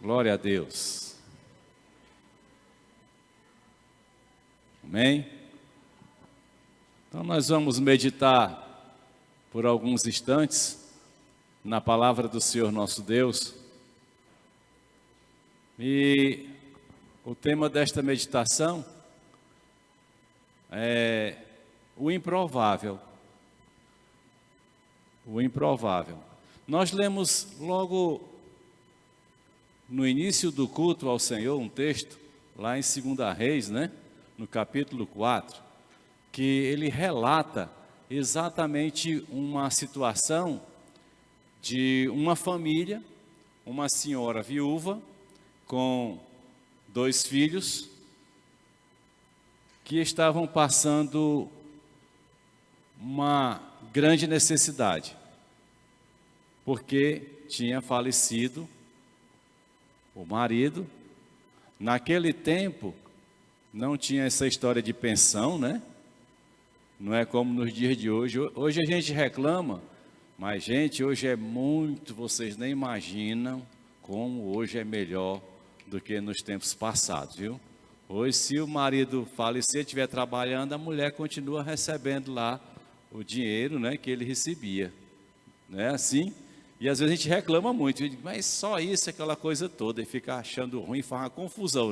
Glória a Deus. Amém? Então nós vamos meditar por alguns instantes na palavra do Senhor nosso Deus. E o tema desta meditação é o improvável. O improvável. Nós lemos logo no início do culto ao Senhor um texto, lá em 2 Reis, no capítulo 4, que ele relata exatamente uma situação de uma família, uma senhora viúva com 2 filhos, que estavam passando uma grande necessidade, porque tinha falecido o marido. Naquele tempo não tinha essa história de pensão, Não é como nos dias de hoje. Hoje a gente reclama, mas gente, hoje é muito, vocês nem imaginam como hoje é melhor do que nos tempos passados, viu? Hoje, se o marido falecer, estiver trabalhando, a mulher continua recebendo lá o dinheiro, que ele recebia, não é assim? E às vezes a gente reclama muito, mas só isso, aquela coisa toda, e fica achando ruim, faz uma confusão,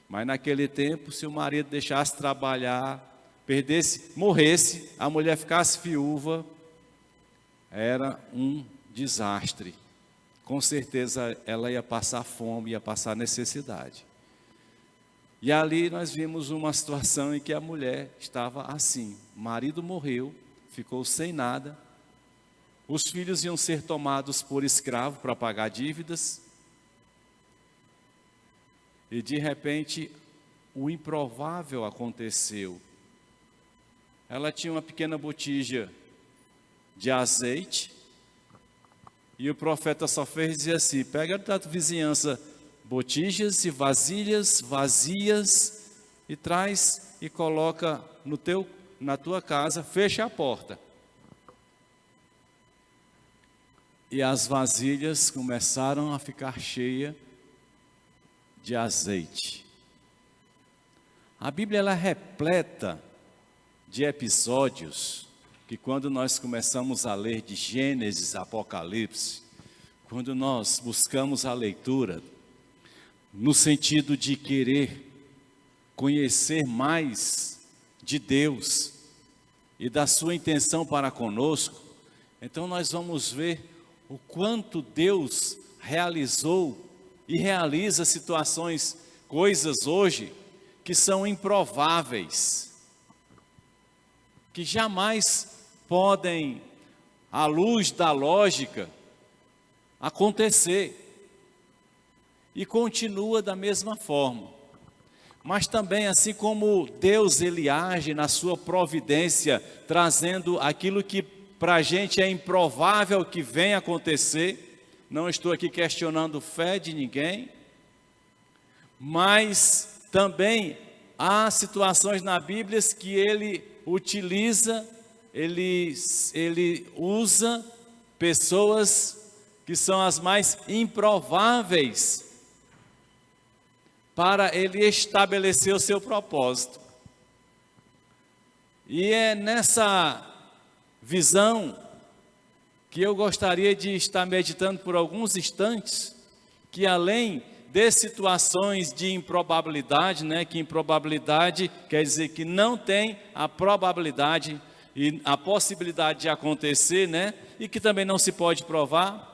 Mas naquele tempo, se o marido deixasse trabalhar, perdesse, morresse, a mulher ficasse viúva, era um desastre. Com certeza ela ia passar fome, ia passar necessidade. E ali nós vimos uma situação em que a mulher estava assim, o marido morreu, ficou sem nada, os filhos iam ser tomados por escravo para pagar dívidas, e de repente o improvável aconteceu. Ela tinha uma pequena botija de azeite, e o profeta só fez dizer assim: pega da tua vizinhança botijas e vasilhas vazias e traz e coloca na tua casa, fecha a porta. E as vasilhas começaram a ficar cheias de azeite. A Bíblia ela é repleta de episódios que, quando nós começamos a ler de Gênesis, Apocalipse, quando nós buscamos a leitura no sentido de querer conhecer mais de Deus e da sua intenção para conosco, então nós vamos ver o quanto Deus realizou e realiza situações, coisas hoje que são improváveis, que jamais podem, à luz da lógica, acontecer. E continua da mesma forma. Mas também, assim como Deus ele age na sua providência, trazendo aquilo que para a gente é improvável que venha acontecer. Não estou aqui questionando fé de ninguém, mas também há situações na Bíblia que ele utiliza, ele usa pessoas que são as mais improváveis para ele estabelecer o seu propósito. E é nessa visão que eu gostaria de estar meditando por alguns instantes, que além de situações de improbabilidade, que improbabilidade quer dizer que não tem a probabilidade e a possibilidade de acontecer, e que também não se pode provar,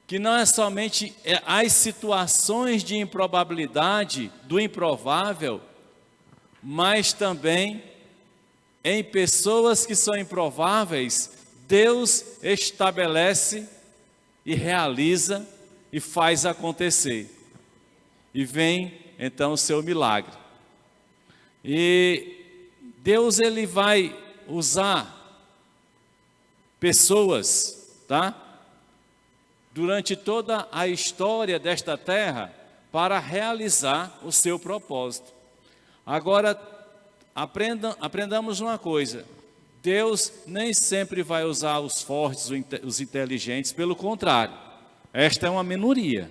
que não é somente as situações de improbabilidade, do improvável, mas também em pessoas que são improváveis, Deus estabelece e realiza e faz acontecer. E vem então o seu milagre. E Deus ele vai usar pessoas, durante toda a história desta terra para realizar o seu propósito. Agora, aprendamos uma coisa: Deus nem sempre vai usar os fortes, os inteligentes, pelo contrário, esta é uma minoria.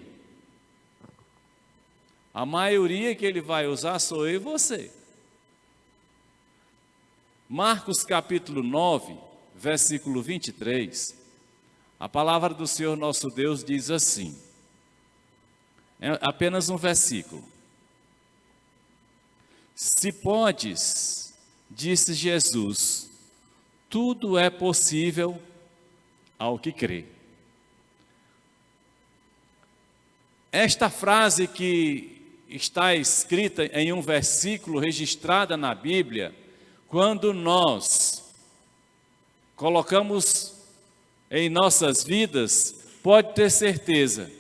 A maioria que ele vai usar sou eu e você. Marcos capítulo 9, versículo 23, a palavra do Senhor nosso Deus diz assim, é apenas um versículo. Se podes, disse Jesus, tudo é possível ao que crê. Esta frase que está escrita em um versículo registrada na Bíblia, quando nós colocamos em nossas vidas, pode ter certeza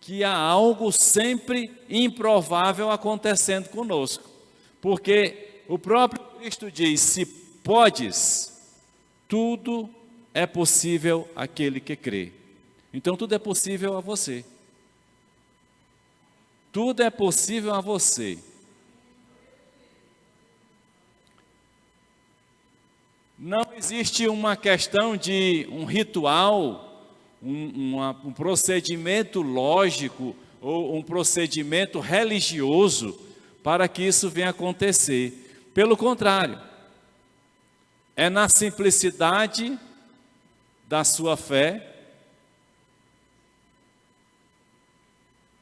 que há algo sempre improvável acontecendo conosco. Porque o próprio Cristo diz, se podes, tudo é possível àquele que crê. Então tudo é possível a você. Tudo é possível a você. Não existe uma questão de um ritual, um procedimento lógico ou um procedimento religioso para que isso venha acontecer. Pelo contrário, é na simplicidade da sua fé,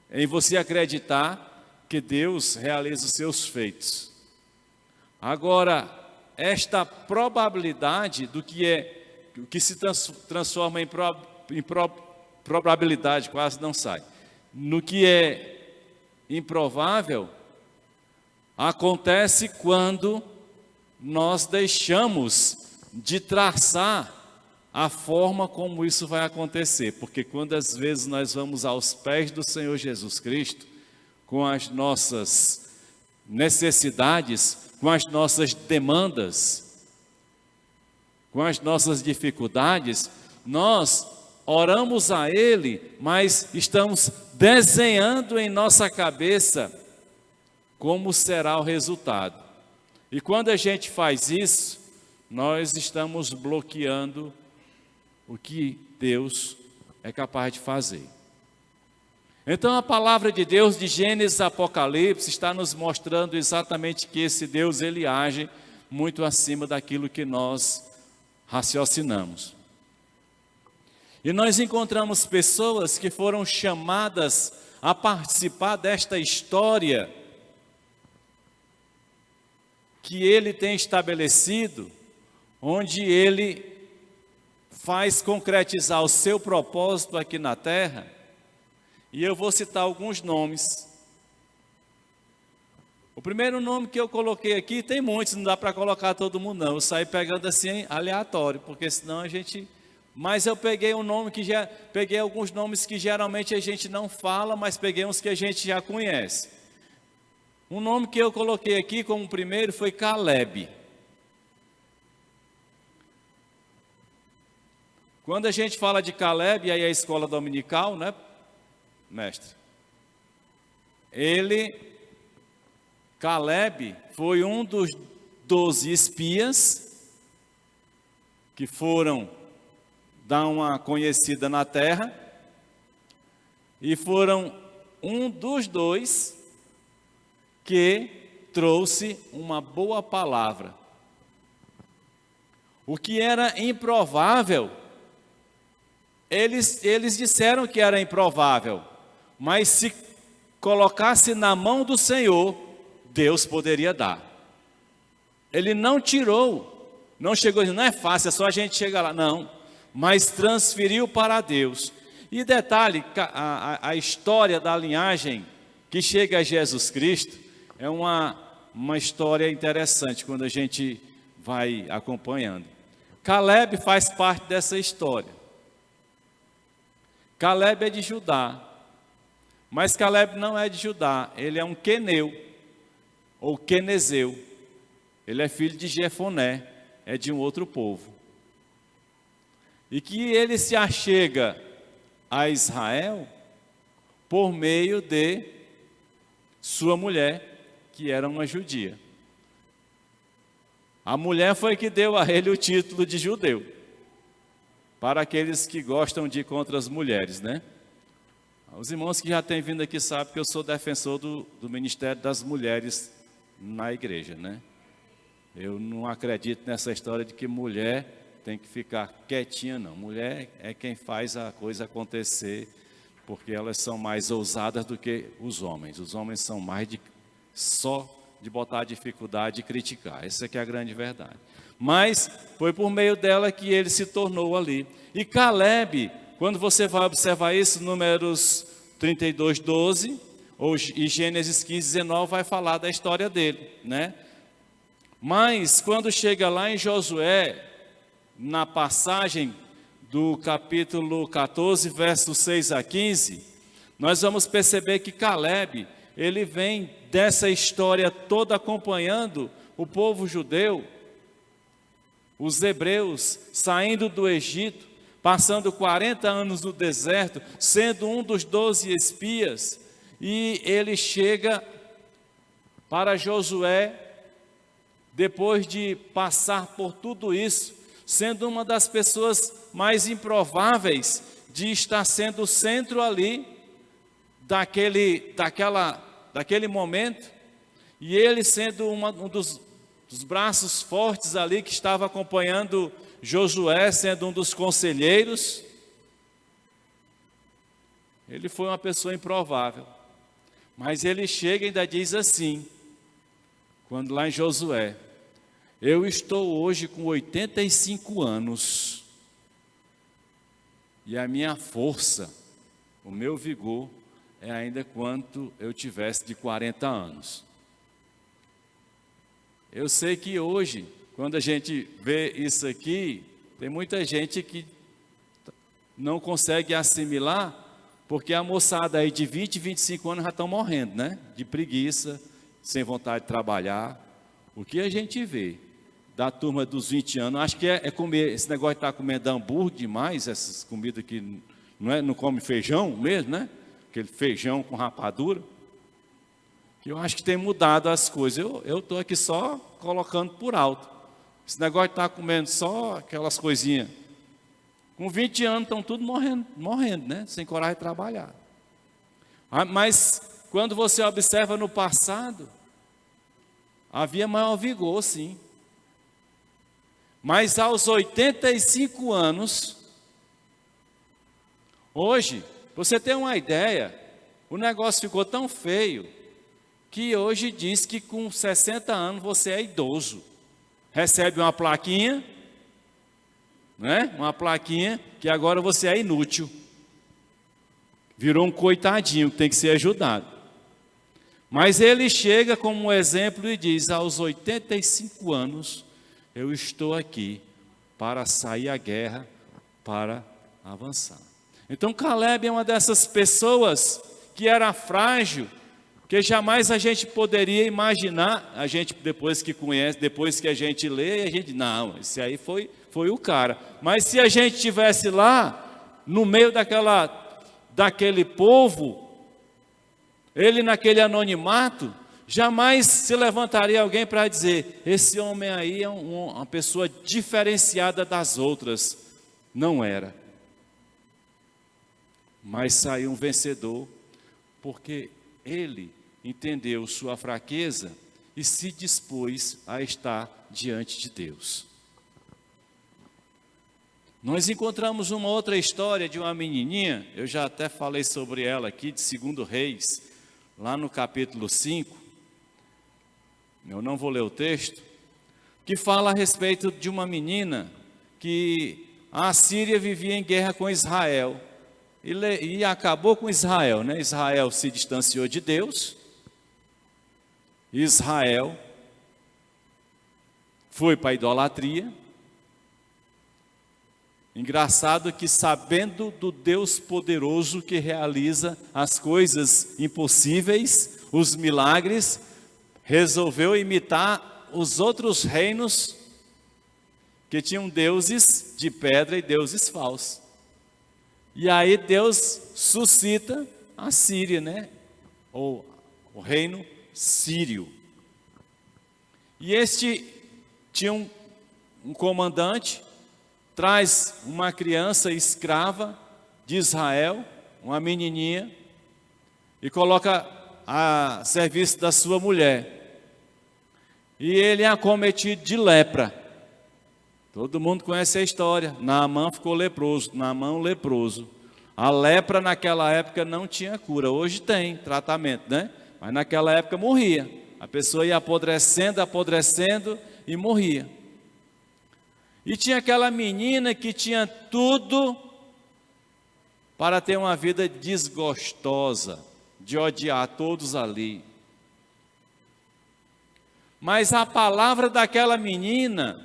em você acreditar que Deus realiza os seus feitos. Agora, esta probabilidade do que se transforma em probabilidade, quase não sai, no que é improvável, acontece quando nós deixamos de traçar a forma como isso vai acontecer, porque quando às vezes nós vamos aos pés do Senhor Jesus Cristo, com as nossas necessidades, com as nossas demandas, com as nossas dificuldades, nós oramos a Ele, mas estamos desenhando em nossa cabeça como será o resultado. E quando a gente faz isso, nós estamos bloqueando o que Deus é capaz de fazer. Então a palavra de Deus de Gênesis a Apocalipse está nos mostrando exatamente que esse Deus, ele age muito acima daquilo que nós raciocinamos. E nós encontramos pessoas que foram chamadas a participar desta história que ele tem estabelecido, onde ele faz concretizar o seu propósito aqui na terra, e eu vou citar alguns nomes. O primeiro nome que eu coloquei aqui, tem muitos, não dá para colocar todo mundo não, eu saí pegando assim aleatório, porque senão a gente... Mas eu peguei peguei alguns nomes que geralmente a gente não fala, mas peguei uns que a gente já conhece. Um nome que eu coloquei aqui como primeiro foi Caleb. Quando a gente fala de Caleb, aí é a escola dominical, né, mestre? Caleb foi um dos 12 espias que foram dar uma conhecida na terra, e foram um dos 2 que trouxe uma boa palavra. O que era improvável, eles disseram que era improvável, mas se colocasse na mão do Senhor, Deus poderia dar. Ele não tirou, não chegou dizendo, não é fácil, é só a gente chegar lá. Não, mas transferiu para Deus. E detalhe, a história da linhagem que chega a Jesus Cristo é uma história interessante quando a gente vai acompanhando. Caleb faz parte dessa história. Caleb é de Judá, mas Caleb não é de Judá, ele é um queneu, ou quenezeu. Ele é filho de Jefoné, é de um outro povo. E que ele se achega a Israel por meio de sua mulher, que era uma judia. A mulher foi que deu a ele o título de judeu, para aqueles que gostam de ir contra as mulheres, né? Os irmãos que já têm vindo aqui sabem que eu sou defensor do Ministério das Mulheres na igreja, né? Eu não acredito nessa história de que mulher tem que ficar quietinha, não. Mulher é quem faz a coisa acontecer, porque elas são mais ousadas do que os homens. Os homens são mais só de botar dificuldade e criticar. Essa é que é a grande verdade. Mas foi por meio dela que ele se tornou ali. E Caleb, quando você vai observar isso, Números 32, 12, e Gênesis 15, 19, vai falar da história dele, né? Mas quando chega lá em Josué, na passagem do capítulo 14, versos 6 a 15, nós vamos perceber que Caleb, ele vem dessa história toda acompanhando o povo judeu, os hebreus, saindo do Egito, passando 40 anos no deserto, sendo um dos 12 espias, e ele chega para Josué, depois de passar por tudo isso, sendo uma das pessoas mais improváveis de estar sendo o centro ali daquele momento, e ele sendo um dos braços fortes ali que estava acompanhando Josué, sendo um dos conselheiros. Ele foi uma pessoa improvável, mas ele chega e ainda diz assim, quando lá em Josué: eu estou hoje com 85 anos e a minha força, o meu vigor é ainda quanto eu tivesse de 40 anos. Eu sei que hoje, quando a gente vê isso aqui, tem muita gente que não consegue assimilar, porque a moçada aí de 20, 25 anos já estão morrendo, né? De preguiça, sem vontade de trabalhar. O que a gente vê da turma dos 20 anos, acho que é comer, esse negócio de estar comendo hambúrguer demais, essas comidas que não come feijão mesmo, né? Aquele feijão com rapadura, que eu acho que tem mudado as coisas. Eu estou aqui só colocando por alto. Esse negócio de estar comendo só aquelas coisinhas. Com 20 anos estão tudo morrendo, né? Sem coragem de trabalhar. Mas quando você observa no passado, havia maior vigor, sim. Mas aos 85 anos, hoje, você tem uma ideia, o negócio ficou tão feio, que hoje diz que com 60 anos você é idoso. Recebe uma plaquinha, né? Uma plaquinha que agora você é inútil. Virou um coitadinho que tem que ser ajudado. Mas ele chega como um exemplo e diz: aos 85 anos, eu estou aqui para sair à guerra, para avançar. Então Caleb é uma dessas pessoas que era frágil, que jamais a gente poderia imaginar. A gente, depois que conhece, depois que a gente lê, a gente, não, esse aí foi o cara. Mas se a gente estivesse lá, no meio daquele povo, ele naquele anonimato, jamais se levantaria alguém para dizer: esse homem aí é uma pessoa diferenciada das outras. Não era. Mas saiu um vencedor, porque ele entendeu sua fraqueza e se dispôs a estar diante de Deus. Nós encontramos uma outra história de uma menininha, eu já até falei sobre ela aqui, de 2 Reis, lá no capítulo 5, eu não vou ler o texto, que fala a respeito de uma menina que a Assíria vivia em guerra com Israel, e acabou com Israel, né? Israel se distanciou de Deus, Israel foi para a idolatria. Engraçado que, sabendo do Deus poderoso que realiza as coisas impossíveis, os milagres, resolveu imitar os outros reinos que tinham deuses de pedra e deuses falsos. E aí Deus suscita a Síria, né? Ou o reino sírio. E este tinha um comandante, traz uma criança escrava de Israel, uma menininha e coloca a serviço da sua mulher. E ele é acometido de lepra. Todo mundo conhece a história. Naamã ficou leproso, Naamã um leproso. A lepra naquela época não tinha cura. Hoje tem tratamento, né? Mas naquela época morria. A pessoa ia apodrecendo, apodrecendo e morria. E tinha aquela menina que tinha tudo para ter uma vida desgostosa, de odiar todos ali. Mas a palavra daquela menina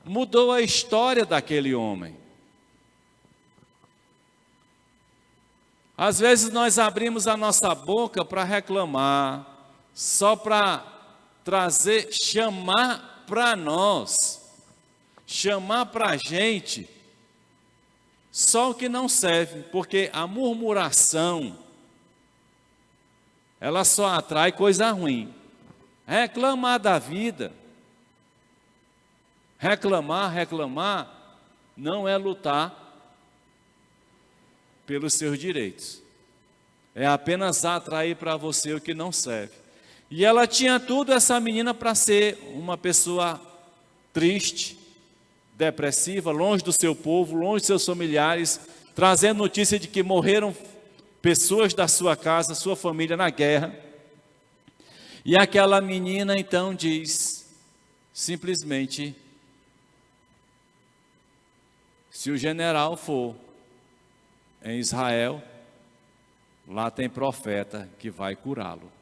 mudou a história daquele homem. Às vezes nós abrimos a nossa boca para reclamar, só para trazer, chamar para nós, chamar para a gente, só o que não serve, porque a murmuração, ela só atrai coisa ruim. Reclamar da vida, reclamar, não é lutar pelos seus direitos. É apenas atrair para você o que não serve. E ela tinha tudo, essa menina, para ser uma pessoa triste, depressiva, longe do seu povo, longe dos seus familiares, trazendo notícia de que morreram pessoas da sua casa, sua família na guerra. E aquela menina então diz, simplesmente, se o general for em Israel, lá tem profeta que vai curá-lo.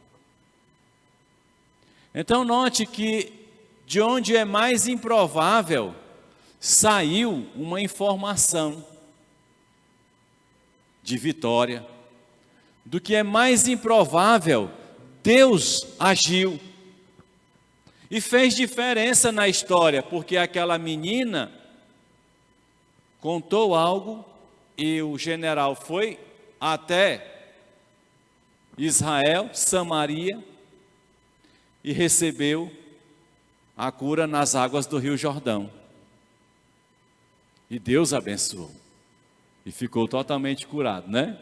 Então note que de onde é mais improvável, saiu uma informação de vitória. Do que é mais improvável, Deus agiu. E fez diferença na história, porque aquela menina contou algo e o general foi até Israel, Samaria, e recebeu a cura nas águas do Rio Jordão. E Deus abençoou. E ficou totalmente curado, né?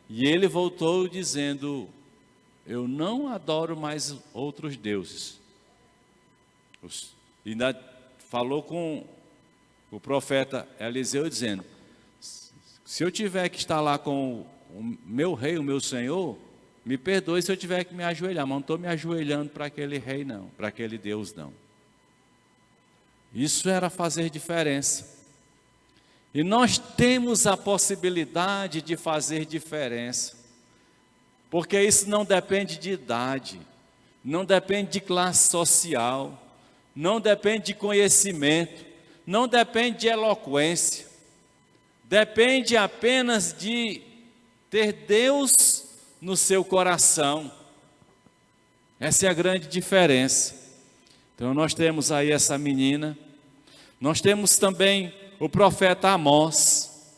E ele voltou dizendo, eu não adoro mais outros deuses. E ainda falou com o profeta Eliseu dizendo, se eu tiver que estar lá com o meu rei, o meu senhor, me perdoe se eu tiver que me ajoelhar, mas não estou me ajoelhando para aquele rei não, para aquele Deus não. Isso era fazer diferença. E nós temos a possibilidade de fazer diferença, porque isso não depende de idade, não depende de classe social, não depende de conhecimento, não depende de eloquência, depende apenas de ter Deus no seu coração. Essa é a grande diferença. Então nós temos aí essa menina, nós temos também o profeta Amós.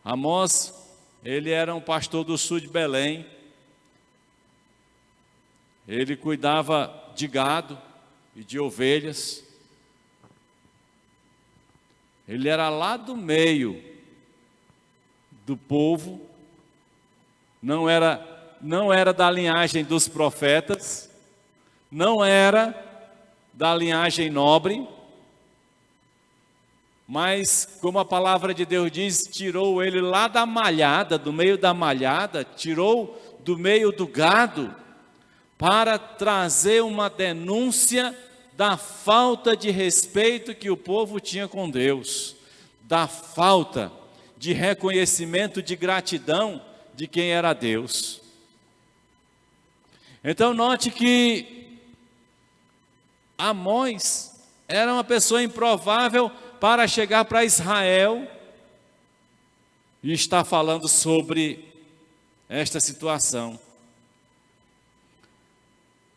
Amós, ele era um pastor do sul de Belém. Ele cuidava de gado e de ovelhas. Ele era lá do meio do povo. Não era da linhagem dos profetas, não era da linhagem nobre, mas, como a palavra de Deus diz, tirou ele lá da malhada, do meio da malhada, tirou do meio do gado, para trazer uma denúncia da falta de respeito que o povo tinha com Deus, da falta de reconhecimento, de gratidão de quem era Deus. Então note que Amós era uma pessoa improvável para chegar para Israel e está falando sobre esta situação.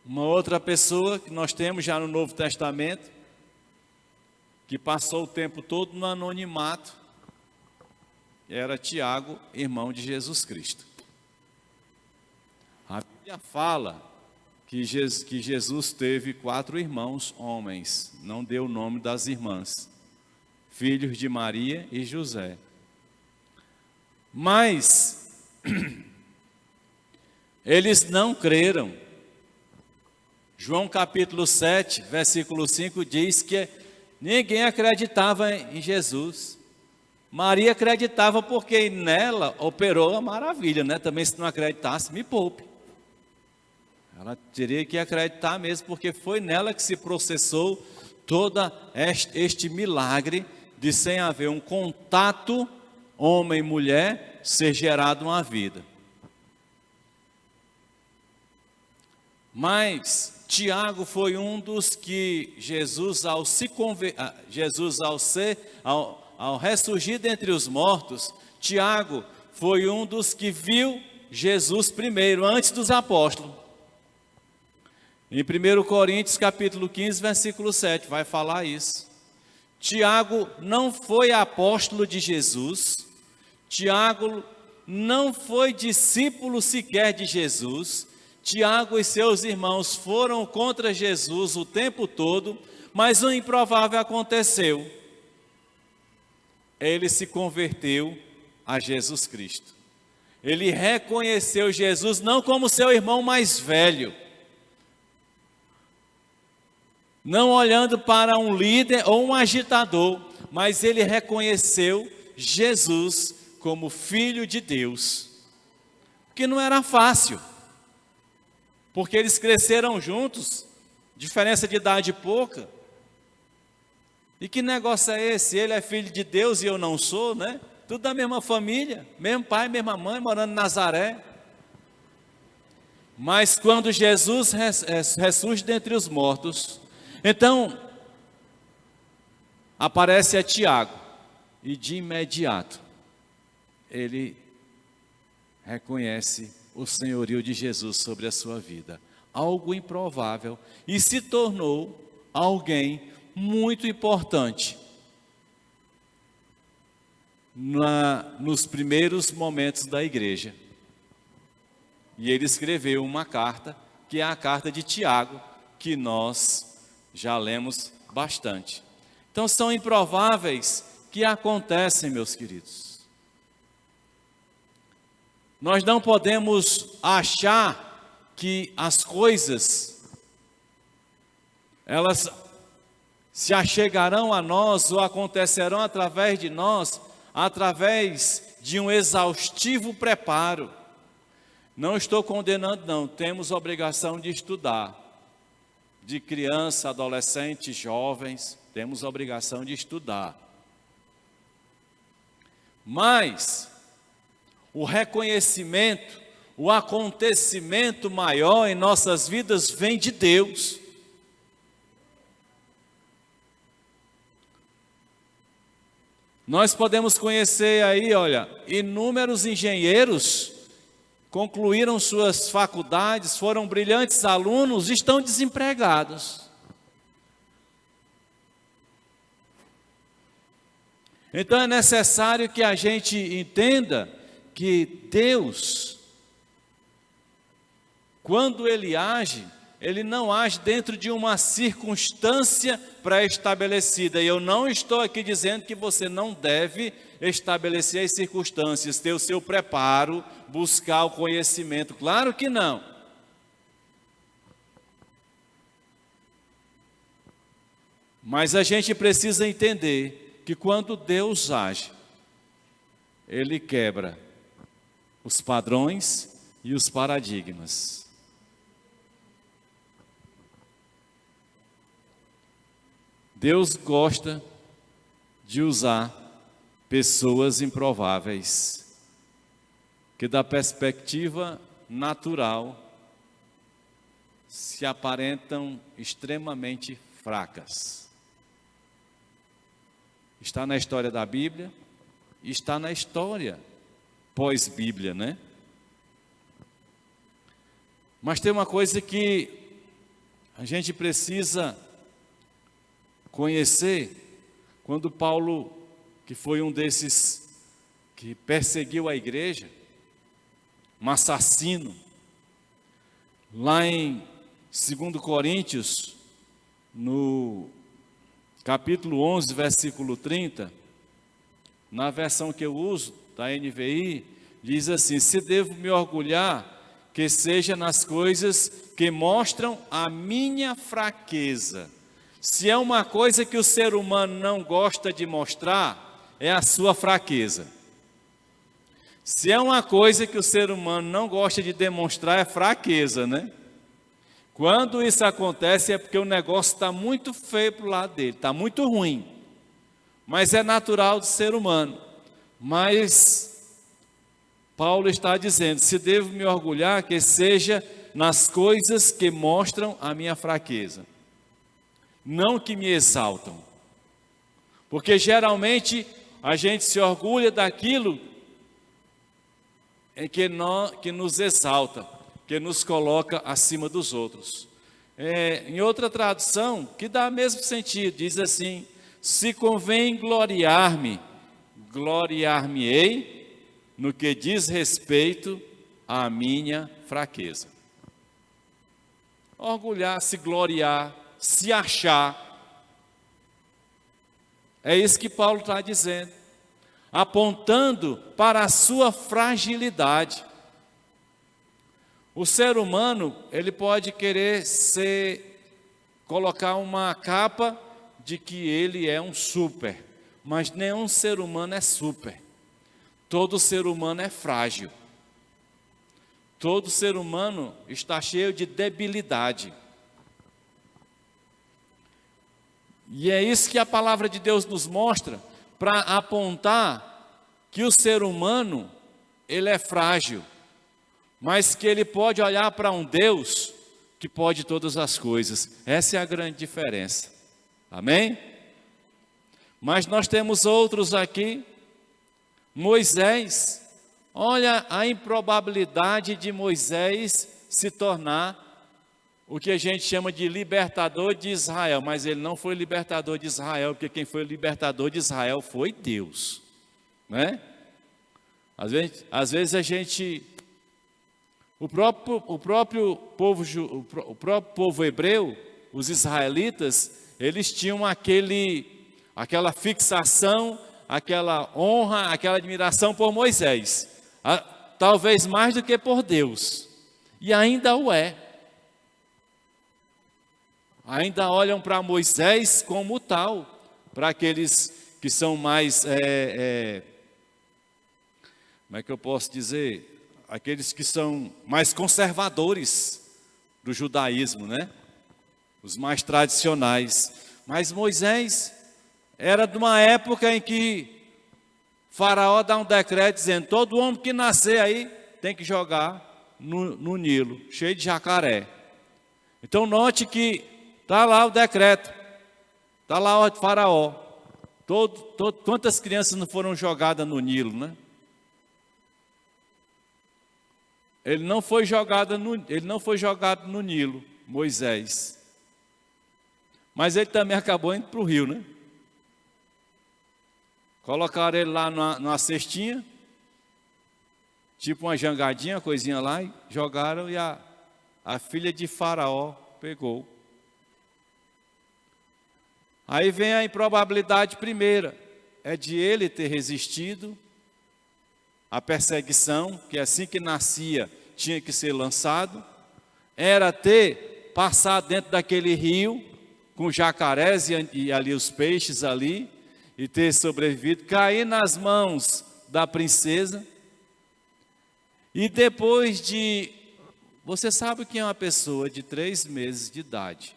Uma outra pessoa que nós temos já no Novo Testamento, que passou o tempo todo no anonimato, era Tiago, irmão de Jesus Cristo. A Bíblia fala que Jesus teve 4 irmãos homens, não deu o nome das irmãs, filhos de Maria e José. Mas eles não creram. João capítulo 7, versículo 5 diz que ninguém acreditava em Jesus. Maria acreditava porque nela operou a maravilha, né? Também se não acreditasse, me poupe. Ela teria que acreditar mesmo, porque foi nela que se processou todo este milagre de, sem haver um contato homem e mulher, ser gerado uma vida. Mas Tiago foi um dos que Jesus, ao ressurgir dentre os mortos, Tiago foi um dos que viu Jesus primeiro, antes dos apóstolos. Em 1 Coríntios capítulo 15, versículo 7, vai falar isso. Tiago não foi apóstolo de Jesus, Tiago não foi discípulo sequer de Jesus. Tiago e seus irmãos foram contra Jesus o tempo todo, mas o improvável aconteceu. Ele se converteu a Jesus Cristo. Ele reconheceu Jesus não como seu irmão mais velho, não olhando para um líder ou um agitador, mas ele reconheceu Jesus como Filho de Deus, que não era fácil, porque eles cresceram juntos, diferença de idade pouca. E que negócio é esse? Ele é filho de Deus e eu não sou, né? Tudo da mesma família, mesmo pai, mesma mãe, morando em Nazaré. Mas quando Jesus ressurge dentre os mortos, então aparece a Tiago, e de imediato ele reconhece o senhorio de Jesus sobre a sua vida, algo improvável, e se tornou alguém muito importante nos primeiros momentos da igreja. E ele escreveu uma carta, que é a carta de Tiago, que nós já lemos bastante. Então são improváveis que acontecem, meus queridos. Nós não podemos achar que as coisas, elas se achegarão a nós ou acontecerão através de nós, através de um exaustivo preparo. Não estou condenando, não. Temos obrigação de estudar. De criança, adolescente, jovens, temos obrigação de estudar. Mas o reconhecimento, o acontecimento maior em nossas vidas vem de Deus. Nós podemos conhecer aí, olha, inúmeros engenheiros concluíram suas faculdades, foram brilhantes alunos, estão desempregados. Então é necessário que a gente entenda que Deus, quando Ele age, Ele não age dentro de uma circunstância pré-estabelecida. E eu não estou aqui dizendo que você não deve estabelecer as circunstâncias, ter o seu preparo, buscar o conhecimento. Claro que não. Mas a gente precisa entender que quando Deus age, Ele quebra os padrões e os paradigmas. Deus gosta de usar pessoas improváveis, que da perspectiva natural se aparentam extremamente fracas. Está na história da Bíblia, está na história pós-Bíblia, né? Mas tem uma coisa que a gente precisa conhecer. Quando Paulo, que foi um desses que perseguiu a igreja, um assassino, lá em 2 Coríntios, no capítulo 11, versículo 30, na versão que eu uso, da NVI, diz assim: se devo me orgulhar, que seja nas coisas que mostram a minha fraqueza. Se é uma coisa que o ser humano não gosta de mostrar, é a sua fraqueza. Se é uma coisa que o ser humano não gosta de demonstrar, é fraqueza, né? Quando isso acontece é porque o negócio está muito feio para o lado dele, está muito ruim. Mas é natural do ser humano. Mas Paulo está dizendo: se devo me orgulhar, que seja nas coisas que mostram a minha fraqueza, não que me exaltam. Porque geralmente a gente se orgulha daquilo que nos exalta, que nos coloca acima dos outros. Em outra tradução, que dá o mesmo sentido, diz assim: se convém gloriar-me, gloriar-me-ei no que diz respeito à minha fraqueza. Orgulhar, se gloriar, se achar. É isso que Paulo está dizendo, apontando para a sua fragilidade. O ser humano, ele pode querer colocar uma capa de que ele é um super, mas nenhum ser humano é super. Todo ser humano é frágil. Todo ser humano está cheio de debilidade. E é isso que a palavra de Deus nos mostra, para apontar que o ser humano, ele é frágil, mas que ele pode olhar para um Deus que pode todas as coisas. Essa é a grande diferença. Amém? Mas nós temos outros aqui. Moisés, olha a improbabilidade de Moisés se tornar o que a gente chama de libertador de Israel, mas ele não foi libertador de Israel, porque quem foi libertador de Israel foi Deus, né? Às vezes a gente, o próprio povo hebreu, os israelitas, eles tinham aquela fixação, aquela honra, aquela admiração por Moisés, talvez mais do que por Deus, e ainda o é. Ainda olham para Moisés como tal, para aqueles que são mais, como é que eu posso dizer? Aqueles que são mais conservadores do judaísmo, né? Os mais tradicionais. Mas Moisés era de uma época em que Faraó dá um decreto dizendo: todo homem que nascer aí tem que jogar no Nilo, cheio de jacaré. Então note que está lá o decreto, está lá o Faraó. Quantas crianças não foram jogadas no Nilo, né? Ele não foi jogado no Nilo, Moisés. Mas ele também acabou indo para o rio, né? Colocaram ele lá numa cestinha, tipo uma jangadinha, uma coisinha lá, e jogaram, e a filha de Faraó pegou. Aí vem a improbabilidade primeira, é de ele ter resistido à perseguição, que assim que nascia tinha que ser lançado, era ter passado dentro daquele rio, com jacarés e ali os peixes ali, e ter sobrevivido, cair nas mãos da princesa, e depois de, você sabe que é uma pessoa de 3 meses de idade,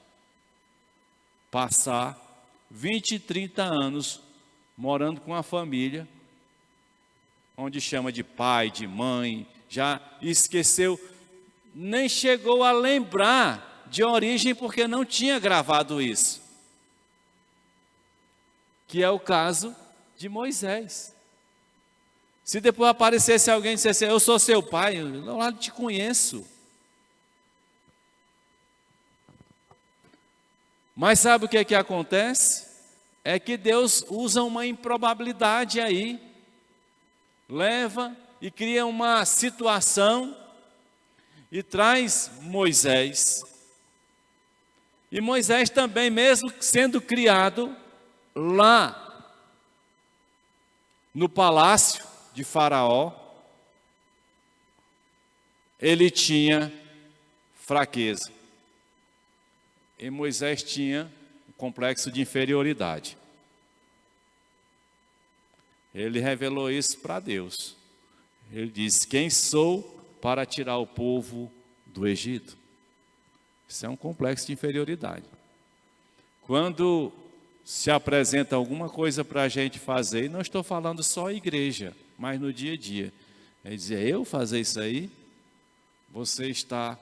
passar 20, 30 anos morando com a família, onde chama de pai, de mãe, já esqueceu, nem chegou a lembrar de origem, porque não tinha gravado isso. Que é o caso de Moisés. Se depois aparecesse alguém e dissesse: eu sou seu pai, eu não te conheço. Mas sabe o que é que acontece? É que Deus usa uma improbabilidade aí, leva e cria uma situação e traz Moisés. E Moisés também, mesmo sendo criado lá no palácio, de Faraó, ele tinha fraqueza. E Moisés tinha um complexo de inferioridade. Ele revelou isso para Deus. Ele disse: quem sou para tirar o povo do Egito? Isso é um complexo de inferioridade. Quando se apresenta alguma coisa para a gente fazer, e não estou falando só a igreja, mas no dia a dia, é dizer, eu fazer isso aí, você está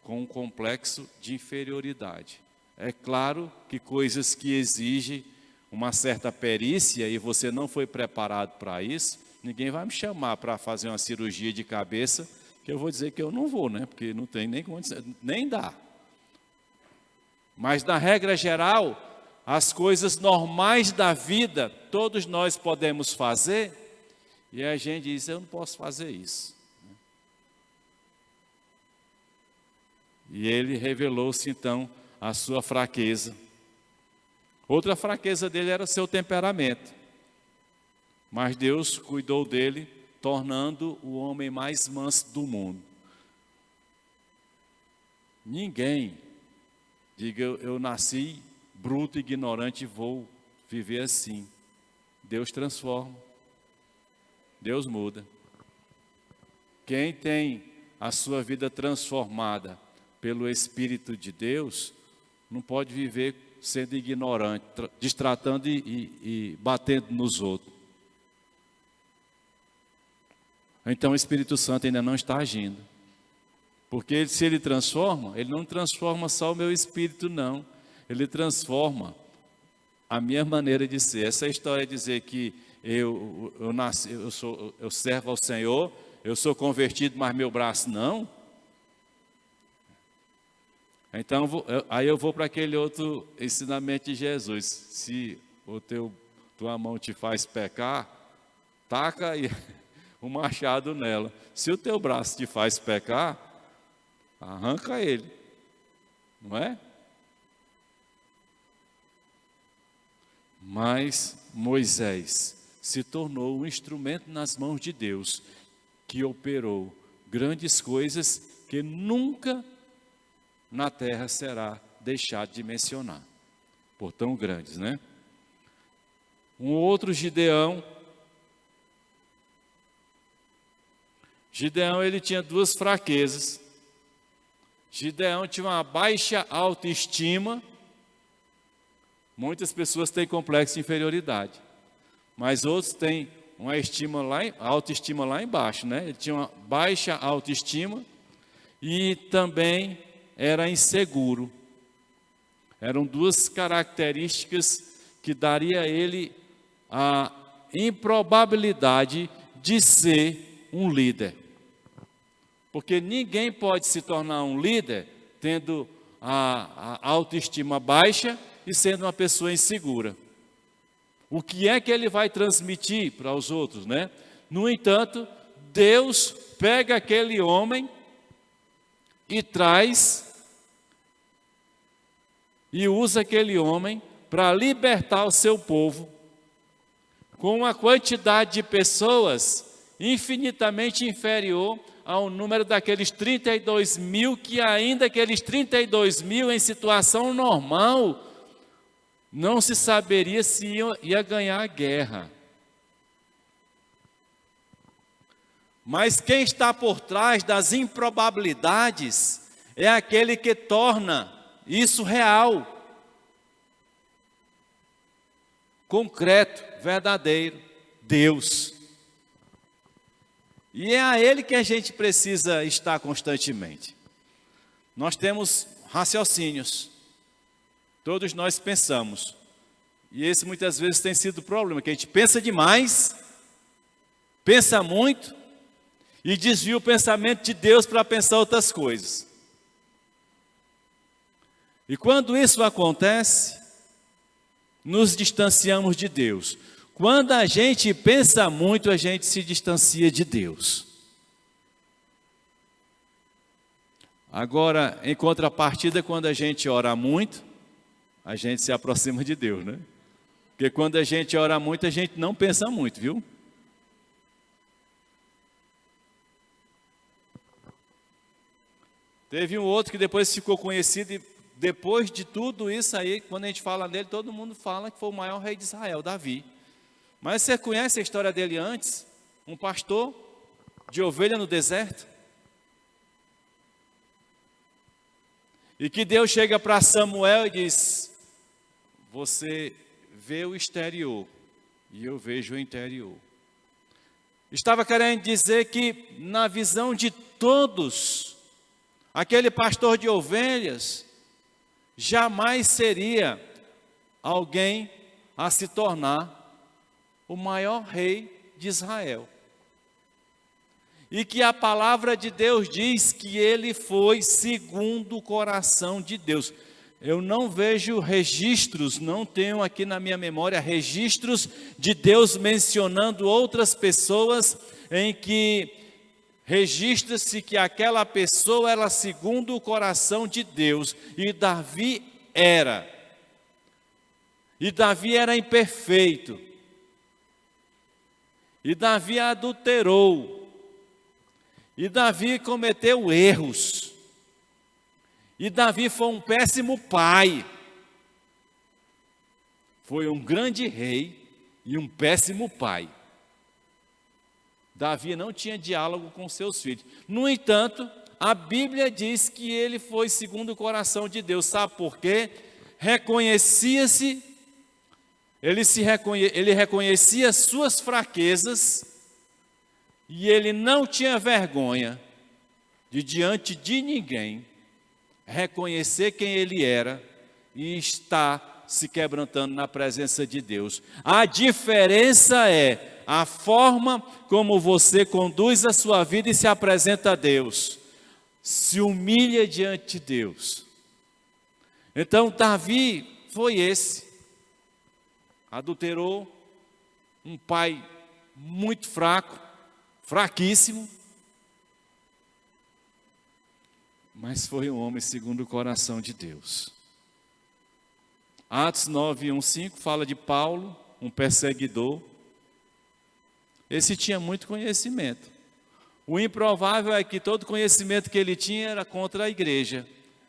com um complexo de inferioridade. É claro que coisas que exigem uma certa perícia e você não foi preparado para isso, ninguém vai me chamar para fazer uma cirurgia de cabeça, que eu vou dizer que eu não vou, né? Porque não tem nem condição, nem dá. Mas na regra geral, as coisas normais da vida, todos nós podemos fazer, e a gente diz, eu não posso fazer isso. E ele revelou-se então a sua fraqueza. Outra fraqueza dele era o seu temperamento. Mas Deus cuidou dele, tornando o homem mais manso do mundo. Ninguém diga, eu nasci bruto, ignorante e vou viver assim. Deus transforma. Deus muda. Quem tem a sua vida transformada pelo Espírito de Deus, não pode viver sendo ignorante, destratando e batendo nos outros. Então o Espírito Santo ainda não está agindo. Porque se ele transforma, ele não transforma só o meu espírito, não. Ele transforma a minha maneira de ser. Essa história de dizer que eu nasci, eu servo ao Senhor, eu sou convertido, mas meu braço não. Então, aí eu vou para aquele outro ensinamento de Jesus. Se tua mão te faz pecar, taca o machado nela. Se o teu braço te faz pecar, arranca ele. Não é? Mas Moisés se tornou um instrumento nas mãos de Deus, que operou grandes coisas que nunca na terra será deixado de mencionar, por tão grandes, né? Um outro Gideão, ele tinha duas fraquezas. Gideão tinha uma baixa autoestima. Muitas pessoas têm complexo de inferioridade, mas outros têm uma autoestima lá embaixo, né? Ele tinha uma baixa autoestima e também era inseguro. Eram duas características que daria a ele a improbabilidade de ser um líder. Porque ninguém pode se tornar um líder tendo a autoestima baixa e sendo uma pessoa insegura. O que é que ele vai transmitir para os outros, né? No entanto, Deus pega aquele homem e traz e usa aquele homem para libertar o seu povo com uma quantidade de pessoas infinitamente inferior ao número daqueles 32 mil, que ainda aqueles 32 mil em situação normal, não se saberia se ia ganhar a guerra. Mas quem está por trás das improbabilidades é aquele que torna isso real, concreto, verdadeiro, Deus. E é a Ele que a gente precisa estar constantemente. Nós temos raciocínios, todos nós pensamos, e esse muitas vezes tem sido o problema, que a gente pensa demais, pensa muito, e desvia o pensamento de Deus para pensar outras coisas. E quando isso acontece, nos distanciamos de Deus. Quando a gente pensa muito, a gente se distancia de Deus. Agora, em contrapartida, quando a gente ora muito, a gente se aproxima de Deus, né? Porque quando a gente ora muito, a gente não pensa muito, viu? Teve um outro que depois ficou conhecido, e depois de tudo isso aí, quando a gente fala dele, todo mundo fala que foi o maior rei de Israel, Davi. Mas você conhece a história dele antes? Um pastor de ovelha no deserto? E que Deus chega para Samuel e diz: você vê o exterior e eu vejo o interior. Estava querendo dizer que na visão de todos, aquele pastor de ovelhas jamais seria alguém a se tornar o maior rei de Israel. E que a palavra de Deus diz que ele foi segundo o coração de Deus. Eu não vejo registros, não tenho aqui na minha memória registros de Deus mencionando outras pessoas em que registra-se que aquela pessoa era segundo o coração de Deus. E Davi era. E Davi era imperfeito. E Davi adulterou. E Davi cometeu erros. E Davi foi um péssimo pai. Foi um grande rei e um péssimo pai. Davi não tinha diálogo com seus filhos. No entanto, a Bíblia diz que ele foi segundo o coração de Deus. Sabe por quê? Reconhecia-se, ele reconhecia suas fraquezas e ele não tinha vergonha de diante de ninguém reconhecer quem ele era e estar se quebrantando na presença de Deus. A diferença é a forma como você conduz a sua vida e se apresenta a Deus. Se humilha diante de Deus. Então Davi foi esse. Adulterou, um pai muito fraco, fraquíssimo. Mas foi um homem segundo o coração de Deus. Atos 9:1-5 fala de Paulo, um perseguidor. Esse tinha muito conhecimento. O improvável é que todo conhecimento que ele tinha era contra a igreja,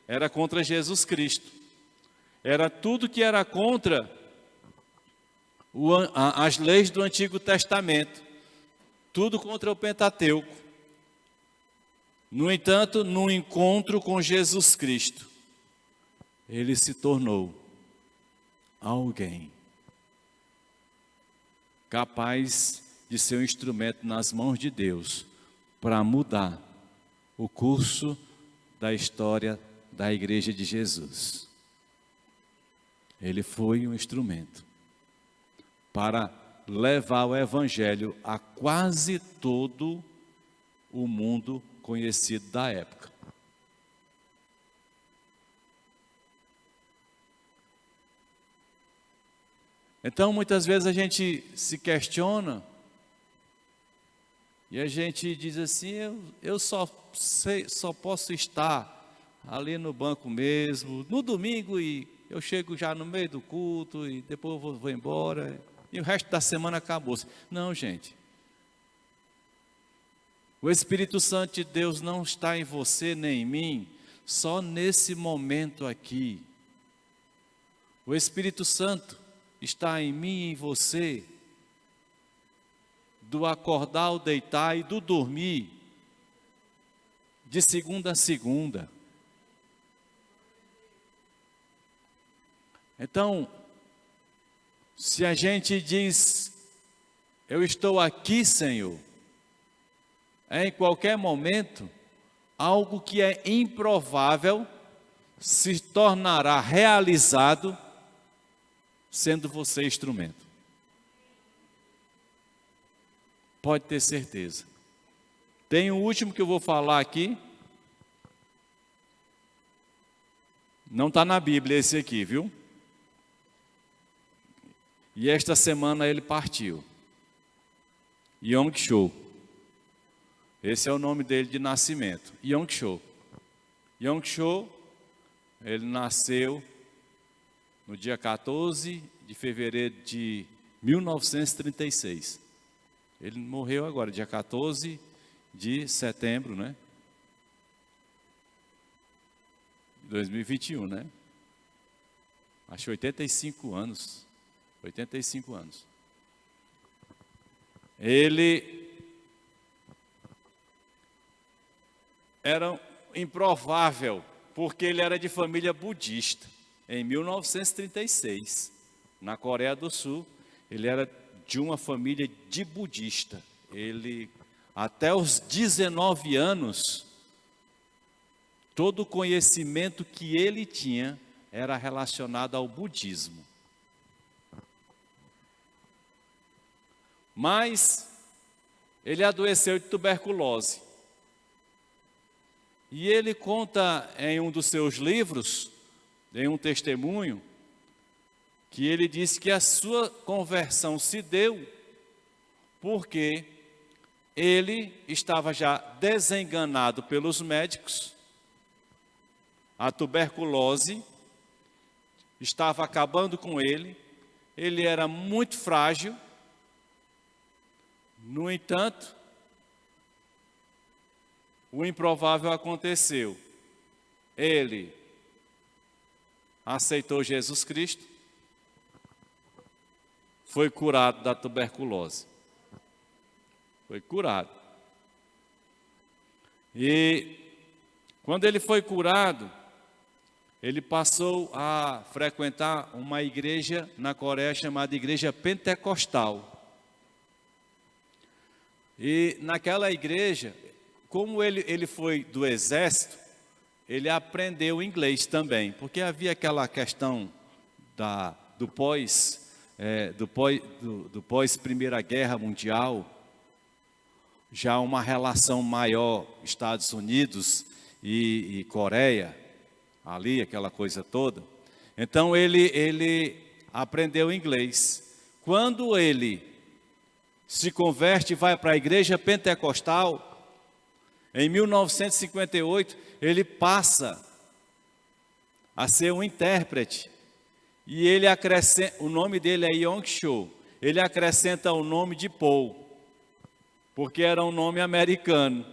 era contra Jesus Cristo. Era tudo que era contra as leis do Antigo Testamento. Tudo contra o Pentateuco. No entanto, no encontro com Jesus Cristo, ele se tornou alguém capaz de ser um instrumento nas mãos de Deus para mudar o curso da história da Igreja de Jesus. Ele foi um instrumento para levar o Evangelho a quase todo o mundo conhecido da época. Então, muitas vezes a gente se questiona e a gente diz assim: eu só posso estar ali no banco mesmo, no domingo, e eu chego já no meio do culto e depois eu vou embora e o resto da semana acabou-se. Não, gente. O Espírito Santo de Deus não está em você nem em mim, só nesse momento aqui. O Espírito Santo está em mim e em você, do acordar ao deitar e do dormir, de segunda a segunda. Então, se a gente diz: eu estou aqui, Senhor, em qualquer momento, algo que é improvável se tornará realizado, sendo você instrumento. Pode ter certeza. Tem o último que eu vou falar aqui. Não está na Bíblia esse aqui, viu? E esta semana ele partiu. Yong Cho. Esse é o nome dele de nascimento, Yong Cho. Yong Cho, ele nasceu no dia 14 de fevereiro de 1936. Ele morreu agora, dia 14 de setembro, né? 2021, né? Acho que 85 anos. 85 anos. Ele era improvável, porque ele era de família budista. Em 1936, na Coreia do Sul, ele era de uma família de budista. Ele, até os 19 anos, todo o conhecimento que ele tinha era relacionado ao budismo. Mas ele adoeceu de tuberculose. E ele conta em um dos seus livros, em um testemunho, que ele disse que a sua conversão se deu porque ele estava já desenganado pelos médicos, a tuberculose estava acabando com ele era muito frágil. No entanto, o improvável aconteceu. Ele aceitou Jesus Cristo, foi curado da tuberculose. Foi curado. E quando ele foi curado, ele passou a frequentar uma igreja na Coreia chamada Igreja Pentecostal. E naquela igreja, como ele foi do exército, ele aprendeu inglês também, porque havia aquela questão do pós Primeira Guerra Mundial, já uma relação maior Estados Unidos e Coreia, ali aquela coisa toda. Então ele aprendeu inglês. Quando ele se converte e vai para a igreja pentecostal, em 1958, ele passa a ser um intérprete. E ele acrescenta, o nome dele é Yong Cho, ele acrescenta o nome de Paul, porque era um nome americano,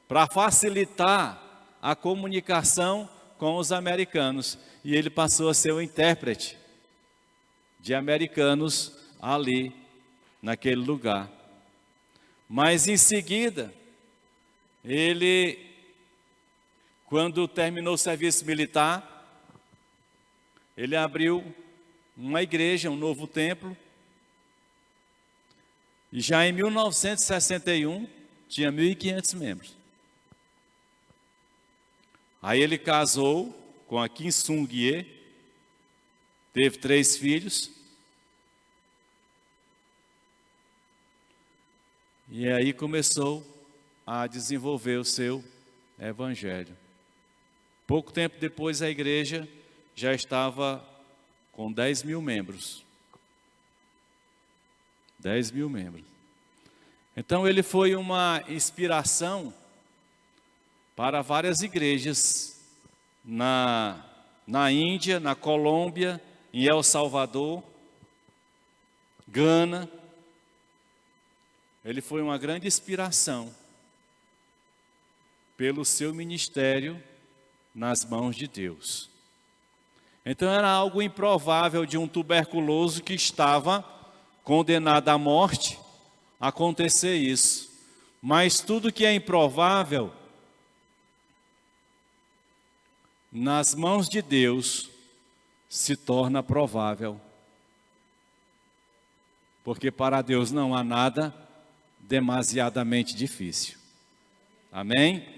para facilitar a comunicação com os americanos. E ele passou a ser o intérprete de americanos ali, naquele lugar. Mas em seguida, ele, quando terminou o serviço militar, ele abriu uma igreja, um novo templo, e já em 1961 tinha 1.500 membros. Aí ele casou com a Kim Sung-ye, teve 3 filhos, e aí começou a desenvolver o seu evangelho. Pouco tempo depois a igreja já estava com 10.000 membros. 10.000 membros. Então ele foi uma inspiração para várias igrejas na Índia, na Colômbia, em El Salvador, Gana. Ele foi uma grande inspiração pelo seu ministério nas mãos de Deus. Então era algo improvável de um tuberculoso que estava condenado à morte acontecer isso. Mas tudo que é improvável, nas mãos de Deus, se torna provável. Porque para Deus não há nada demasiadamente difícil. Amém?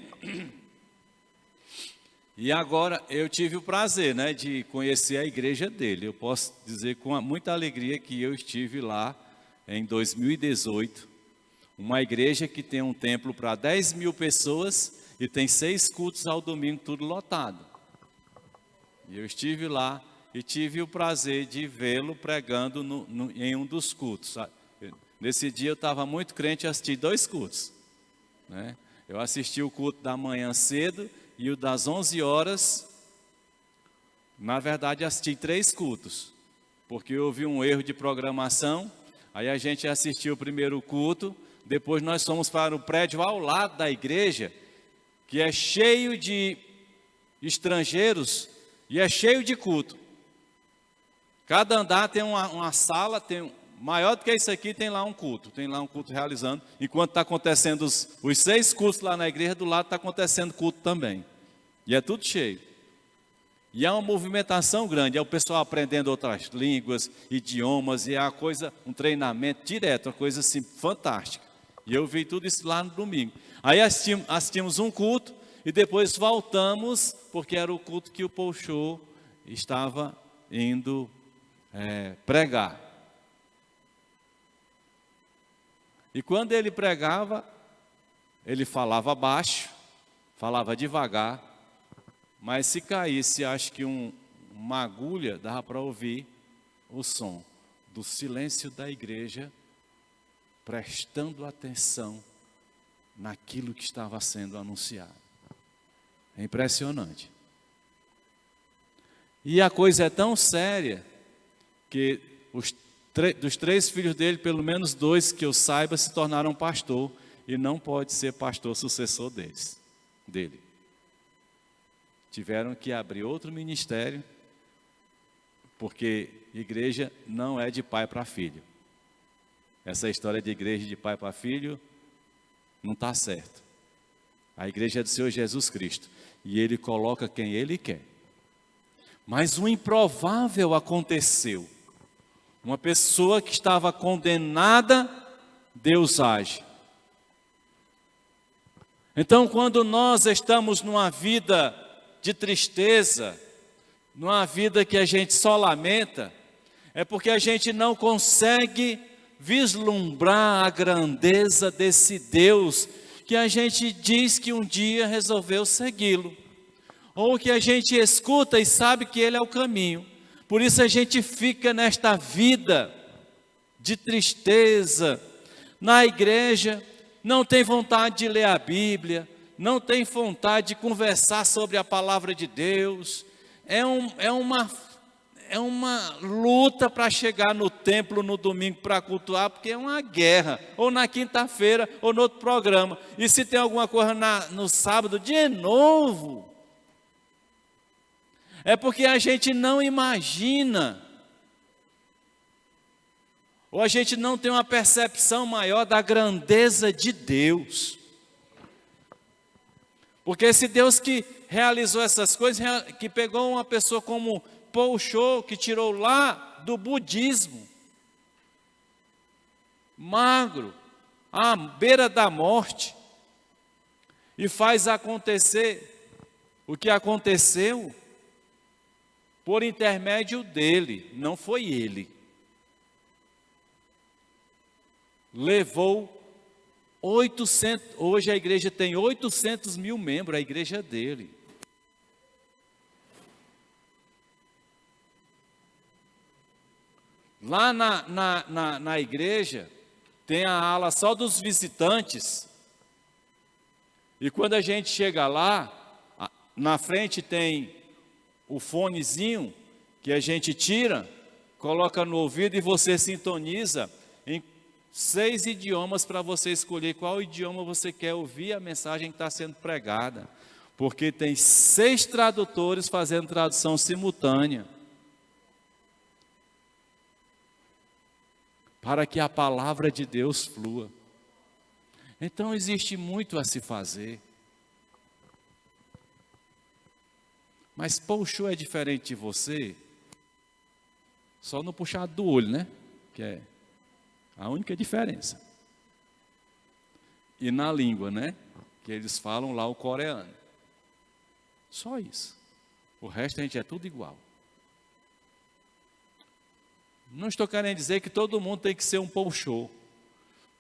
E agora eu tive o prazer, de conhecer a igreja dele. Eu posso dizer com muita alegria que eu estive lá em 2018. Uma igreja que tem um templo para 10.000 pessoas e tem 6 cultos ao domingo, tudo lotado. E eu estive lá e tive o prazer de vê-lo pregando em um dos cultos. Nesse dia eu estava muito crente e assisti 2 cultos. Eu assisti o culto da manhã cedo e o das 11 horas. Na verdade assisti 3 cultos, porque houve um erro de programação. Aí a gente assistiu o primeiro culto, depois nós fomos para o prédio ao lado da igreja, que é cheio de estrangeiros, e é cheio de culto. Cada andar tem uma sala, maior do que isso aqui, tem lá um culto realizando. Enquanto está acontecendo os 6 cultos lá na igreja, do lado está acontecendo culto também. E é tudo cheio. E é uma movimentação grande, é o pessoal aprendendo outras línguas, idiomas, e é uma coisa, um treinamento direto, uma coisa assim fantástica. E eu vi tudo isso lá no domingo. Aí assistimos um culto e depois voltamos, porque era o culto que o Paul Show estava indo pregar. E quando ele pregava, ele falava baixo, falava devagar, mas se caísse, acho que uma agulha, dava para ouvir o som do silêncio da igreja, prestando atenção naquilo que estava sendo anunciado. É impressionante. E a coisa é tão séria que dos 3 filhos dele, pelo menos 2 que eu saiba se tornaram pastor, e não pode ser pastor sucessor dele. Tiveram que abrir outro ministério, porque igreja não é de pai para filho. Essa história de igreja de pai para filho não está certo. A igreja é do Senhor Jesus Cristo, e Ele coloca quem Ele quer. Mas o improvável aconteceu. Uma pessoa que estava condenada, Deus age. Então, quando nós estamos numa vida de tristeza, numa vida que a gente só lamenta, é porque a gente não consegue vislumbrar a grandeza desse Deus que a gente diz que um dia resolveu segui-lo, ou que a gente escuta e sabe que Ele é o caminho. Por isso a gente fica nesta vida de tristeza, na igreja, não tem vontade de ler a Bíblia, não tem vontade de conversar sobre a palavra de Deus. É uma luta para chegar no templo no domingo para cultuar, porque é uma guerra, ou na quinta-feira, ou no outro programa. E se tem alguma coisa no sábado, de novo. É porque a gente não imagina, ou a gente não tem uma percepção maior da grandeza de Deus. Porque esse Deus que realizou essas coisas, que pegou uma pessoa como Paul Show, que tirou lá do budismo, magro, à beira da morte, e faz acontecer o que aconteceu por intermédio dele, não foi ele. Levou 800, hoje a igreja tem 800 mil membros, a igreja dele. Lá na igreja, tem a ala só dos visitantes. E quando a gente chega lá, na frente tem o fonezinho que a gente tira, coloca no ouvido e você sintoniza em 6 idiomas para você escolher qual idioma você quer ouvir a mensagem que está sendo pregada. Porque tem 6 tradutores fazendo tradução simultânea. Para que a palavra de Deus flua. Então existe muito a se fazer. Mas Paul Show é diferente de você, só no puxado do olho, né? Que é a única diferença. E na língua, né? Que eles falam lá o coreano. Só isso. O resto a gente é tudo igual. Não estou querendo dizer que todo mundo tem que ser um Paul Show,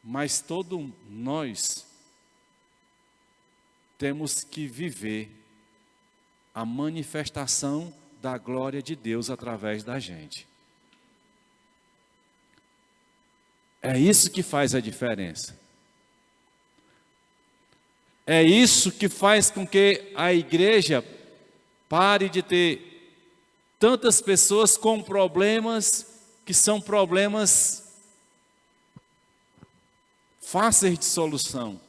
mas todos nós temos que viver a manifestação da glória de Deus através da gente. É isso que faz a diferença. É isso que faz com que a igreja pare de ter tantas pessoas com problemas que são problemas fáceis de solução.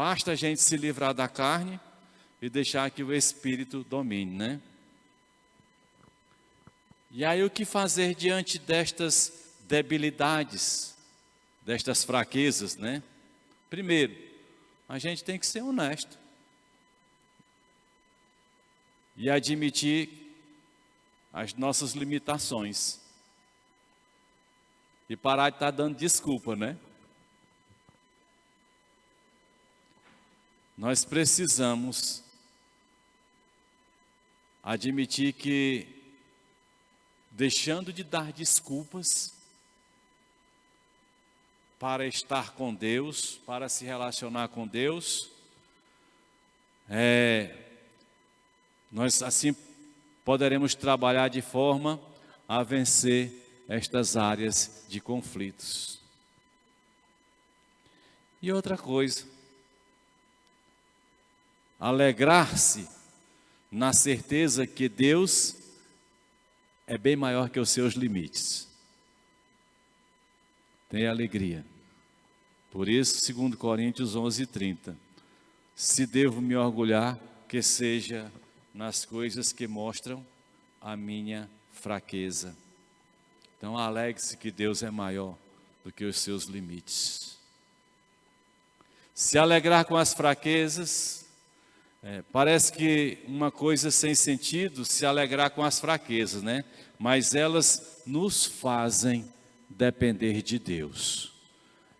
Basta a gente se livrar da carne e deixar que o Espírito domine, né? E aí o que fazer diante destas debilidades, destas fraquezas, né? Primeiro, a gente tem que ser honesto e admitir as nossas limitações e parar de estar dando desculpa, né? Nós precisamos admitir que, deixando de dar desculpas para estar com Deus, para se relacionar com Deus, nós assim poderemos trabalhar de forma a vencer estas áreas de conflitos. E outra coisa, alegrar-se na certeza que Deus é bem maior que os seus limites. Tenha alegria. Por isso, 2 Coríntios 11:30. Se devo me orgulhar, que seja nas coisas que mostram a minha fraqueza. Então, alegre-se que Deus é maior do que os seus limites. Se alegrar com as fraquezas, parece que uma coisa sem sentido, se alegrar com as fraquezas, né? Mas elas nos fazem depender de Deus.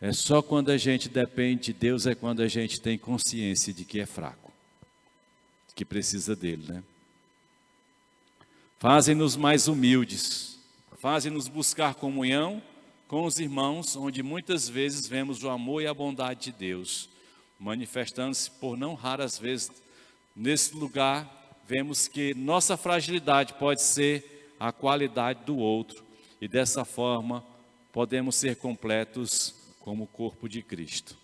É só quando a gente depende de Deus, é quando a gente tem consciência de que é fraco, que precisa dele, né? Fazem-nos mais humildes, fazem-nos buscar comunhão com os irmãos, onde muitas vezes vemos o amor e a bondade de Deus, manifestando-se por não raras vezes. Nesse lugar, vemos que nossa fragilidade pode ser a qualidade do outro, e dessa forma podemos ser completos como o corpo de Cristo.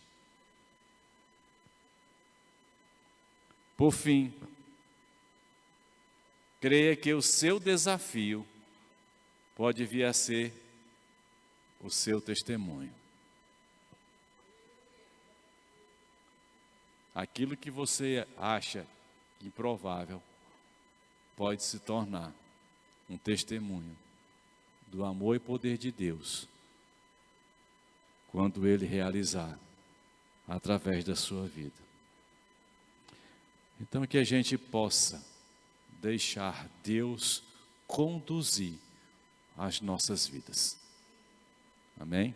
Por fim, creia que o seu desafio pode vir a ser o seu testemunho. Aquilo que você acha improvável pode se tornar um testemunho do amor e poder de Deus quando Ele realizar através da sua vida. Então que a gente possa deixar Deus conduzir as nossas vidas. Amém?